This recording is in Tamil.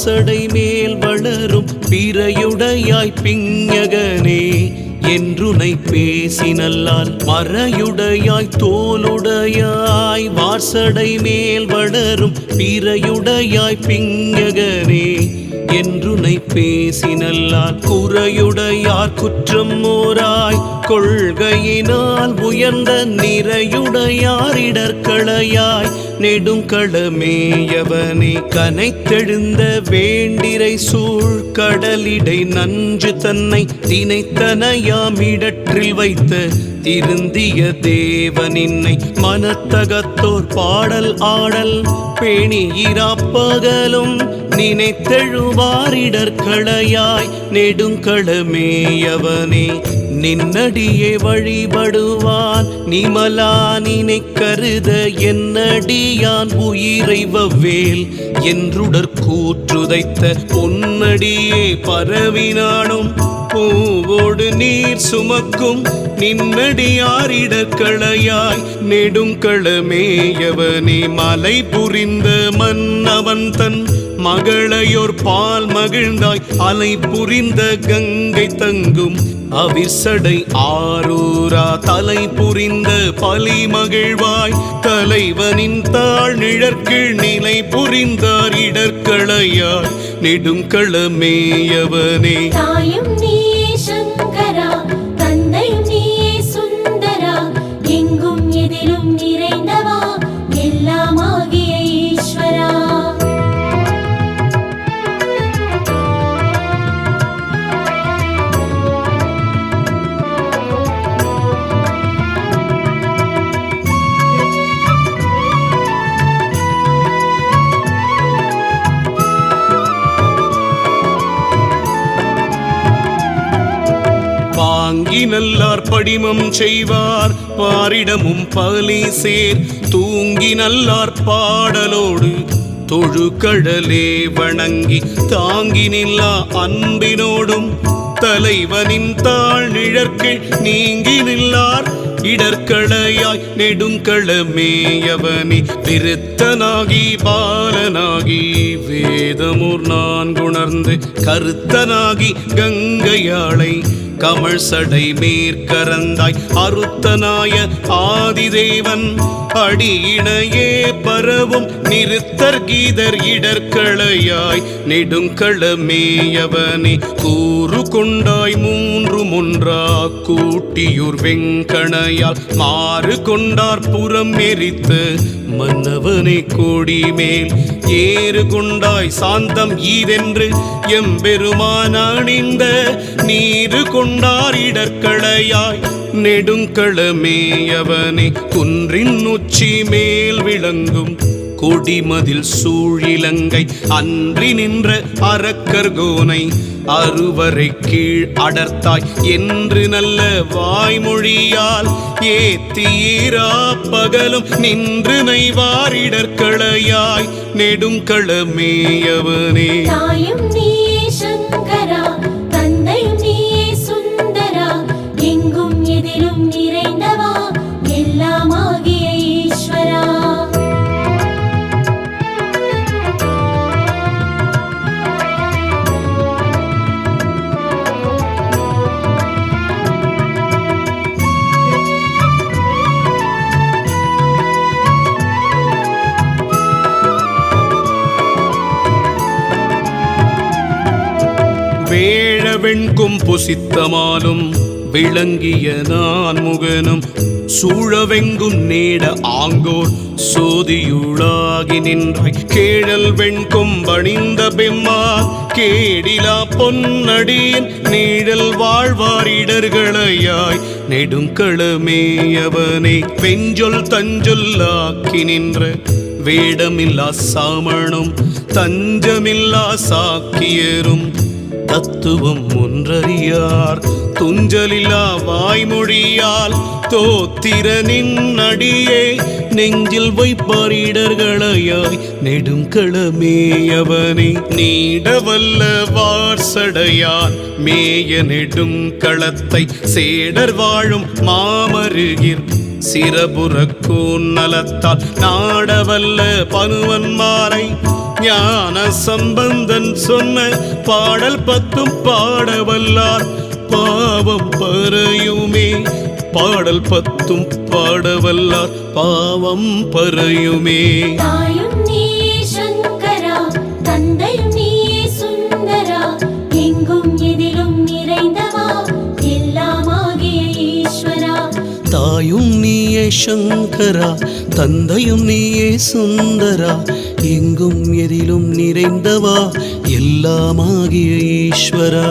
வார்சடை மேல் வளரும் பிறையுடையாய் பிஞகனே என்றுனை பேசினல்லால் மறையுடையாய் தோலுடையாய் வார்சடை மேல் வளரும் பிறையுடையாய் பிஞகனே என்றுனை பேசினல்லால் குறையுடையார் குற்றம் ஓராய் கொள்கையினால் உயர்ந்த நிறையுடையார் இடர்களையாய் நெடுங்களமேயவனே கனைத்தெழுந்த வேண்டிரை சூழ் கடலிடை நஞ்சு தன்னை தினைத்தனையாமிடற்றில் வைத்த திருந்திய தேவனின்னை மனத்தகத்தோர் பாடல் ஆடல் பேணியிராப்பகலும் நினைத்தெழுவாரிடர்களையாய் நெடுங்களமேயவனே நின்னடியே வழிபடுவான் நிமலா நினை கருத என்னடியான் உயிரை வவ்வேல் என்றுடற்கூற்றுதைத்த பொன்னடியே பரவினானும் பூவோடு நீர் சுமக்கும் நின்னடியாரிடர்களையாய் நெடுங்களமேயவனே மலை புரிந்த மன்னவன் தன் மகளையோர் பால் மகிழ்ந்தாய் அலை புரிந்த கங்கை தங்கும் அவிசடை ஆரூரா தலை புரிந்த பலி மகிழ்வாய் தலைவனின் தாழ் நிழற்கீழ் நிலை புரிந்தார் இடர்களையாய் நெடுங்களமேயவனே தாயும் நீயே சங்கரா தந்தையும் நீயே சுந்தரா எங்கும் எதிலும் நிறைந்தவா எல்லாமாகிய ஈஸ்வரா பாங்கி நல்லார் படிமம் செய்வார் பாரிடமும் பலி சேர் தூங்கி நல்லார் பாடலோடு தொழுகடலே வணங்கி தாங்கி நில்லா அன்பினோடும் தலைவனின் தாழ் நிழற்கீழ் நீங்கி நில்லார் இடர்களையாய் நெடுங்களமேயவனே விருத்தனாகி பாலனாகி வேதமூர் நான்குணர்ந்து கருத்தனாகி கங்கையாளை கமல் சடை மேற்கரந்தாய் அருத்தனாய ஆதிதேவன் அடியினையே பரவும் நிறுத்தர் கீதர் இடர்களையாய் நெடுங்களமேயவனே கூறு கொண்டாய் மூன்றும் ஒன்றா கூட்டியூர் வெங்கணையால் மாறு கொண்டார் புறம் எரித்து மன்னவனே கோடி மேல் ஏறு கொண்டாய் சாந்தம் ஈதென்று எம்பெருமான் அணிந்த நீரு கொண்டார் இடர்களையாய் நெடுங்களமேயவனே குன்றின் உச்சி மேல் விளங்கும் கொடிமதில் சூழிலங்கை அன்றி நின்ற அரக்கர்கோனை அறுவரை கீழ் அடர்த்தாய் என்று நல்ல வாய்மொழியால் ஏத்தீரா பகலும் நின்று நைவாரிடர்களையாய் நெடுங்களமேயவனே தாயும் நீயே சங்கரா தந்தையும் நீயே சுந்தரா எங்கும் எதிலும் நிறைந்தவா எல்லாமாகிய ஈஸ்வரா வேழவெண்கும் புசித்தமாலும் விளங்கிய நான் முகனும் சூழவெங்கும் நேட ஆங்கோர் சோதியுளாகி நின்றாய் கேழல் வெண்கும் பணிந்த பெம்மா கேடிலா பொன்னடியின் நீழல் வாழ்வாரிடர்களையாய் நெடுங்களமேயவனே வெஞ்சொல் தஞ்சொல்லாக்கி நின்ற வேடமில்லா சாமணும் தஞ்சமில்லா சாக்கியரும் தத்துவம் ஒன்றறியார் துஞ்சலில்லா வாய்மொழியால் தோத்திரனின் அடியே நெஞ்சில் வைப்பாரிடர்களையாய் நெடுங்களமேயவனே நீடவல்ல வார்சடையான் மேய நெடுங்களத்தை சேடர் வாழும் மாமருகிர் சிறபுறக்கூன் நலத்தால் நாடவல்ல பனுவன்மாரை ஞான சம்பந்தன் சொன்ன பாடல் 10 பாடவல்லார் பாவம் பறையுமே. பாடல் 10 பாடவல்லார் பாவம் பறையுமே. தாயும் நீயே சங்கரா, தந்தையும் நீயே சுந்தரா, எங்கும் எதிலும் நிறைந்தவா, எல்லாமாகிய ஈஸ்வரா. தாயும் நீயே சங்கரா, தந்தையும் நீயே சுந்தரா, எங்கும் எதிலும் நிறைந்தவா, எல்லாமாகிய ஈஸ்வரா.